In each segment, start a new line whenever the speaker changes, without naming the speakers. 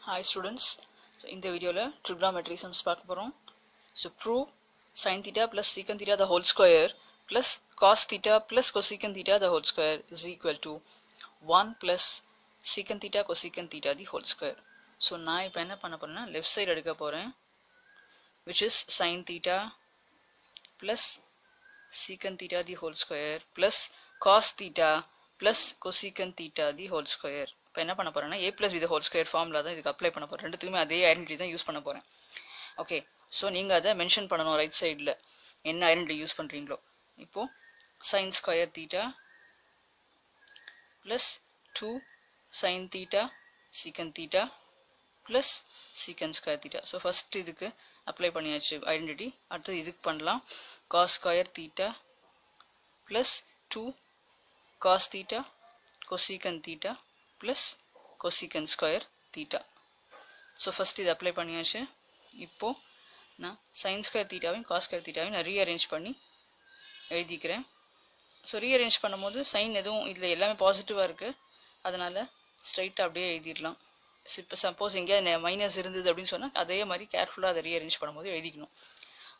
Hi students, so in the video la trigonometry sums பார்க்க போறோம். So prove sin theta plus secant theta the whole square plus cos theta plus cosecant theta the whole square is equal to 1 plus secant theta cosecant theta the whole square. So நான் இப்போ என்ன பண்ண போறேன்னா left side எடுக்க போறேன், which is sin theta plus secant theta the whole square plus cos theta plus cosecant theta the whole square. இப்போ என்ன பண்ண போறேன்னா a plus b the whole square formula தான் இதுக்கு அப்ளை பண்ண போறேன். ரெண்டுத்துக்குமே அதே ஐடென்டிட்டி தான் யூஸ் பண்ண போறேன். ஓகே, ஸோ நீங்கள் அதை மென்ஷன் பண்ணணும் ரைட் சைடில் என்ன ஐடென்டிட்டி யூஸ் பண்ணுறீங்களோ. இப்போது sine square theta plus 2 sine theta secant theta plus secant square theta. So first இதுக்கு அப்ளை பண்ணியாச்சு ஐடென்டிட்டி. அடுத்தது இதுக்கு பண்ணலாம். Cos square theta plus 2 cos theta cosecant theta plus cosecant square theta. So first இது apply பண்ணியாச்சு. இப்போது நான் sine square தீட்டாவையும் காஸ் ஸ்கொயர் தீட்டாவையும் நான் ரீஅரேஞ்ச் பண்ணி எழுதிக்கிறேன். ஸோ ரீஅரேஞ்ச் பண்ணும்போது சைன் எதுவும் இதில் எல்லாமே பாசிட்டிவாக இருக்குது, அதனால் ஸ்ட்ரைட்டாக அப்படியே எழுதிடலாம். இப்போ சப்போஸ் எங்கேயா மைனஸ் இருந்தது அப்படின்னு சொன்னால் அதே மாதிரி கேர்ஃபுல்லாக அதை ரீஅரேஞ்ச் பண்ணும்போது எழுதிக்கணும்.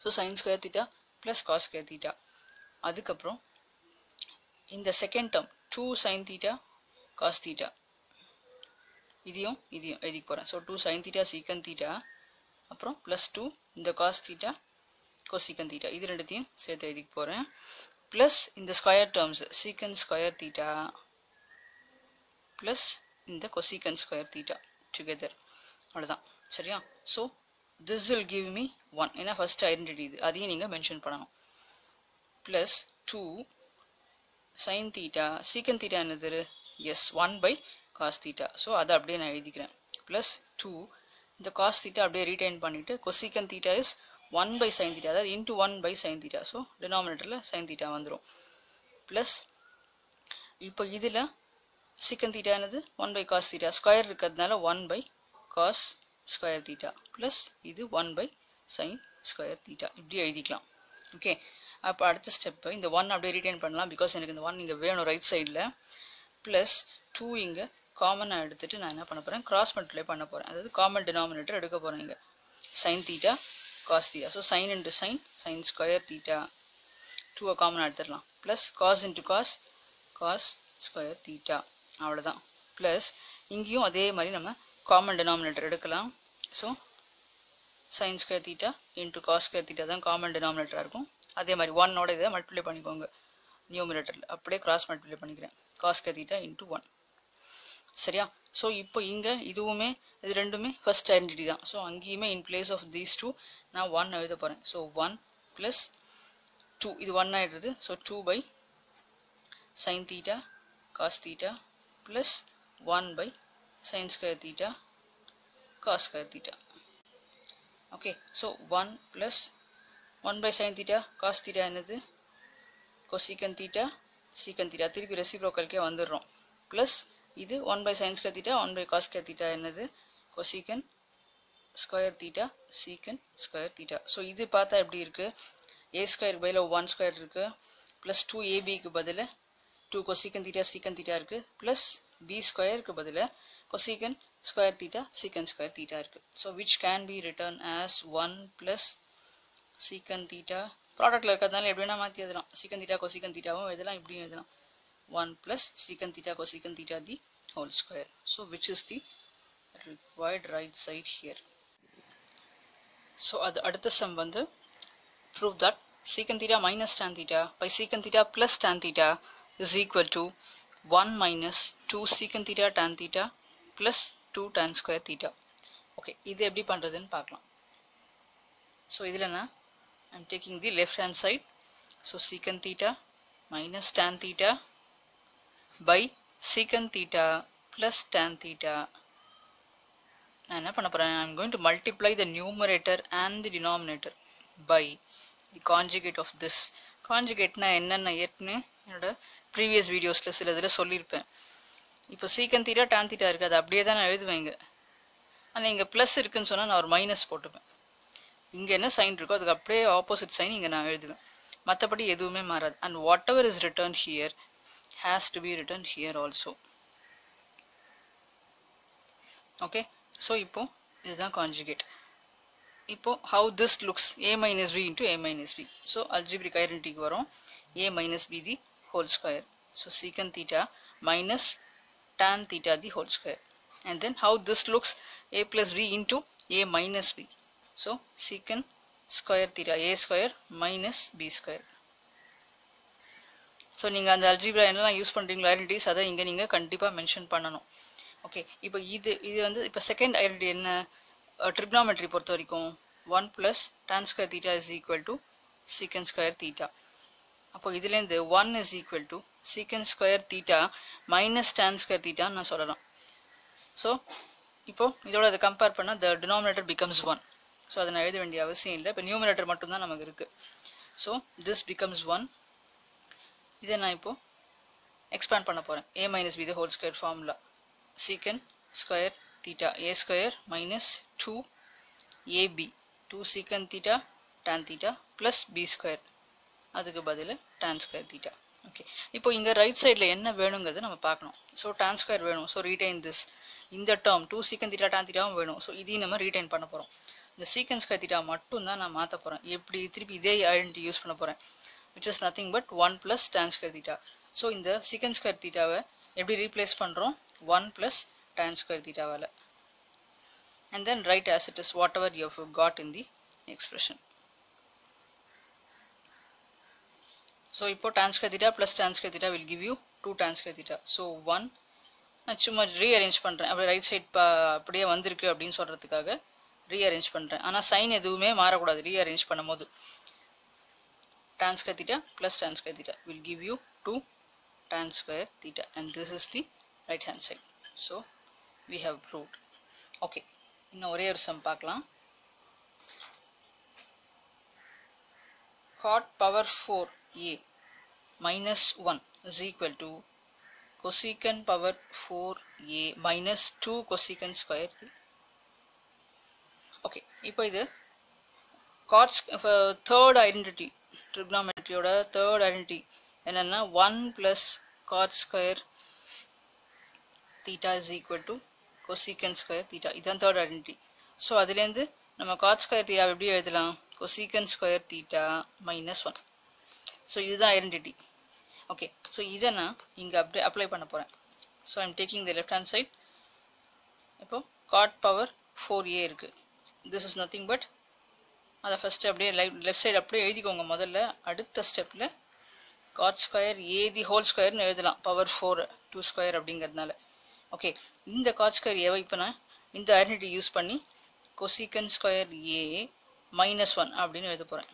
So sine square theta plus cos square theta. அதுக்கப்புறம் இந்த second term 2 sine theta cos theta இதையும் எழுதிக்க போகிறேன். So 2 sine theta secant theta அப்புறம் ப்ளஸ் 2 இந்த காஸ் தீட்டா கொசீக்கன் தீட்டா இது ரெண்டுத்தையும் சேர்த்து எழுதிக்க போகிறேன். ப்ளஸ் இந்த square terms secant square theta plus இந்த கொசீக்கன் ஸ்கொயர் தீட்டா டுகெதர். அவ்வளோதான், சரியா? So this will give me 1. ஏன்னா ஃபர்ஸ்ட் ஐடென்டிட்டி இது, அதையும் நீங்கள் மென்ஷன் பண்ணணும். Plus 2 sine theta secant theta என்னது? Is 1 by cos theta. So அதை அப்படியே நான் எழுதிக்கிறேன். ப்ளஸ் 2 இந்த காஸ் தீட்டா அப்படியே ரீடைன் பண்ணிவிட்டு cosecant theta is 1 by sine theta, அதாவது into 1 by sine theta. So டினாமினேட்டரில் சைன் தீட்டா வந்துடும். ப்ளஸ் இப்போ இதில் சீக்கன் தீட்டா என்னது? 1 பை காஸ் தீட்டா, ஸ்கொயர் இருக்கிறதுனால 1 by cos square theta plus இது 1 பை சைன் ஸ்கொயர் தீட்டா. இப்படி எழுதிக்கலாம். ஓகே, அப்போ அடுத்த ஸ்டெப்பு இந்த 1 அப்படியே ரீடைன் பண்ணலாம், பிகாஸ் எனக்கு இந்த 1 இங்கே வேணும் ரைட் சைடில். ப்ளஸ் 2 இங்கே காமனாக எடுத்துகிட்டு நான் என்ன பண்ண போகிறேன்? கிராஸ் மல்டிப்ளை பண்ண போகிறேன். அதாவது காமன் டினாமினேட்டர் எடுக்க போகிறேன் இங்கே. Sine theta cos theta, so sine into sine sine square theta 2 காமனாக எடுத்துடலாம். Plus cos into cos cos square theta. அவ்வளோதான். ப்ளஸ் இங்கேயும் அதே மாதிரி நம்ம காமன் டினாமினேட்டர் எடுக்கலாம். So sine square theta into cos square theta தான் காமன் டினாமினேட்டராக இருக்கும். அதே மாதிரி 1ஓட இதை மல்டிப்ளை பண்ணிக்கோங்க நியூமினேட்டரில். அப்படியே கிராஸ் மல்டிப்ளை பண்ணிக்கிறேன். Cos square theta into 1. சரியா? ஸோ இப்போ இங்கே இதுவுமே இது ரெண்டுமே ஃபர்ஸ்ட் ஐடென்டிட்டி தான். ஸோ அங்கேயுமே இன் பிளேஸ் ஆஃப் தீஸ் 2 நான் 1 எழுத போகிறேன். ஸோ 1 ப்ளஸ் 2 இது 1 ஆகிடுது. So 2 by sine theta cos theta plus 1 by sine square theta cos square theta. Okay, so 1 plus 1 by sine theta cos theta என்னது? Cosecant theta secant theta. திருப்பி ரெசிப்ரோக்கலுக்கே வந்துடுறோம். Plus இது 1 by sine square theta 1 by cos square theta என்னது? Cosecant square theta secant square theta. So இது பார்த்தா எப்படி இருக்குது? ஏ ஸ்கொயருக்கு பதிலாக 1 ஸ்கொயர் இருக்குது, ப்ளஸ் 2 ஏபிக்கு பதில் 2 கொசீக்கன் தீட்டா சீக்கன் தீட்டா இருக்குது, ப்ளஸ் பி ஸ்கொயருக்கு பதில் cosecant square theta secant square theta இருக்குது. So which can be written as 1 plus secant theta. ப்ராடக்ட்டில் இருக்கிறதுனால எப்படின்னா மாற்றி எழுதலாம். சீக்கன் தீட்டா கொசீக்கன் தீட்டாவும் எழுதலாம், இப்படியும் எழுதலாம். 1 plus secant theta cosecant theta the whole square. So which is the required right side here. So அடுத்த sum வந்து prove that secant theta minus tan theta by secant theta plus tan theta is equal to 1 minus 2 secant theta tan theta plus 2 tan square theta. Okay, இது எப்படி பண்ணுறதுன்னு பார்க்கலாம். So இதில் நான் I'm taking the left hand side. So secant theta minus tan theta by secant theta plus tan theta. நான் என்ன பண்ண போகிறேன்? I'm going to multiply the numerator and the denominator by the conjugate of this. கான்ஜுகேட்னா என்னென்ன ஏற்கனவே என்னோட previous வீடியோஸில் சில இதில் சொல்லியிருப்பேன். இப்போ சீக்கன் தீட்டா டான் தீட்டா இருக்குது, அது அப்படியே தான் நான் எழுதுவேங்க. ஆனால் இங்கே ப்ளஸ் இருக்குதுன்னு சொன்னால் நான் ஒரு மைனஸ் போட்டுப்பேன். இங்கே என்ன சைன் இருக்கோ அதுக்கு அப்படியே ஆப்போசிட் சைன் இங்கே நான் எழுதுவேன். மற்றபடி எதுவுமே மாறாது. And what ever is return here has to be written here also. Okay, so இப்போ இதுதான் கான்ஜுகேட். இப்போ how this looks a minus b into a minus b. So algebraic identity வரும் a minus b the whole square. So secant theta minus tan theta the whole square. And then how this looks a plus b into a minus b. So secant square theta a square minus b square. So நீங்கள் அந்த algebra என்னெல்லாம் use பண்ணுறீங்களோ identities அதை இங்கே நீங்கள் கண்டிப்பாக mention பண்ணணும். Okay, இப்போ இது வந்து இப்போ செகண்ட் ஐடென்டிட்டி என்ன, ட்ரிக்னாமெட்ரி பொறுத்த வரைக்கும் 1 plus tan square theta is equal to secant square theta. அப்போ இதுலேருந்து 1 is equal to secant square theta minus tan square theta நான் சொல்லலாம். ஸோ இப்போ இதோட அதை கம்பேர் பண்ணால் the denominator becomes 1. ஸோ அதை நான் எழுத வேண்டிய அவசியம் இல்லை. இப்போ நியூமினேட்டர் மட்டும்தான் நமக்கு இருக்குது. So this becomes 1. இதை நான் இப்போ எக்ஸ்பேண்ட் பண்ண போகிறேன். a minus b the whole square formula secant square theta a square minus 2ab 2 secant theta tan theta plus b square அதுக்கு பதில் tan square theta. ஓகே, இப்போ இங்கே ரைட் சைடில் என்ன வேணுங்கிறது நம்ம பார்க்கணும். ஸோ tan square வேணும். ஸோ ரீடைன் திஸ், இந்த டேர்ம் 2 secant theta tan thetaவும் வேணும். ஸோ இதையும் நம்ம ரீடைன் பண்ண போகிறோம். இந்த secant square theta மட்டும் தான் நான் மாற்ற போகிறேன். எப்படி திருப்பி இதே ஐடென்டிட்டி யூஸ் பண்ண போகிறேன், which is nothing but 1 plus tan square theta. So இந்த secant square theta வை எப்படி replace பண்றோம், 1 plus tan square theta வால. And then write as it is whatever you have got in the expression. So இப்போ tan square theta plus tan square theta will give you 2 tan square theta. So 1 நான் சும்மா rearrange பண்றேன். அப்படியே right side அப்படியே வந்திருக்கு அப்படின்னு சொல்றதுக்காக rearrange பண்றேன். ஆனா சைன் எதுவுமே மாறக்கூடாது ரீஅரேஞ்ச் பண்ணும்போது. Tan square theta plus tan square theta will give you 2 tan square theta, and this is the right hand side. So we have proved. Okay, இன்னும் ஒரே ஒரு சம் பார்க்கலாம். cot power 4a minus 1 is equal to cosecant power 4a minus 2 cosecant square a. Okay, இப்போ இது cot third identity, trigonometry oda third identity enna 1 plus cot square theta is equal to cosecant square theta. idan third identity. so adilende nama cot square theta eppadi எழுதலாம், cosecant square theta minus 1. so இதுதான் identity. okay, so இத நான் இங்க apply பண்ண போறேன். so I am taking the left hand side. இப்போ cot power 4a இருக்கு. this is nothing but அதை ஃபர்ஸ்ட் அப்படியே லெஃப்ட் சைடு அப்படியே எழுதிக்கோங்க. முதல்ல அடுத்த ஸ்டெப்ல cot square A the whole ஸ்கொயர்னு எழுதலாம், பவர் 4 2 ஸ்கொயர் அப்படிங்கிறதுனால. ஓகே, இந்த காட் ஸ்கொயர் ஏவை இப்போ நான் இந்த ஐடென்டிட்டி யூஸ் பண்ணி கொசிகன் ஸ்கொயர் ஏ மைனஸ் 1 அப்படின்னு எழுத போறேன்.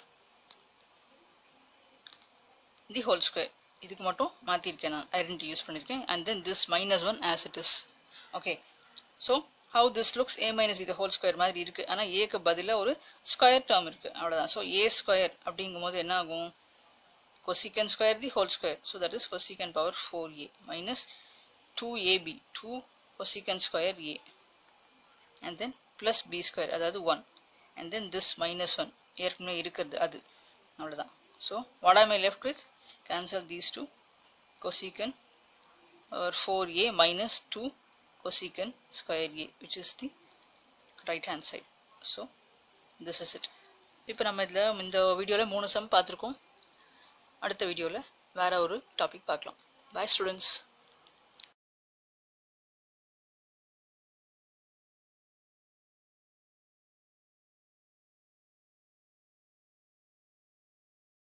தி ஹோல் ஸ்கொயர் இதுக்கு மட்டும் மாற்றிருக்கேன், நான் ஐடென்டிட்டி யூஸ் பண்ணியிருக்கேன். And then this minus 1 as it is. Okay, so how this looks a minus b the whole square மாதிரி இருக்கு. ஆனா a க்கு பதிலா ஒரு ஸ்கொயர் டேர்ம் இருக்கு, அவ்வளவுதான். so a square அப்படிங்கும்போது என்ன ஆகும், cosecant square the whole square. so that is cosecant power 4a minus 2ab 2 cosecant square a and then plus b square அதாவது 1 and then this minus 1 ஏற்கனவே இருக்குது அது, அவ்வளவுதான். so what am I left with, cancel these two, cosecant power 4a minus 2 cosecant square a, which is the right hand side. so this is it. இப்போ நம்ம இந்த வீடியோல 3 some பார்த்திருக்கோம். அடுத்த வீடியோல வேற ஒரு டாபிக் பார்க்கலாம். bye students.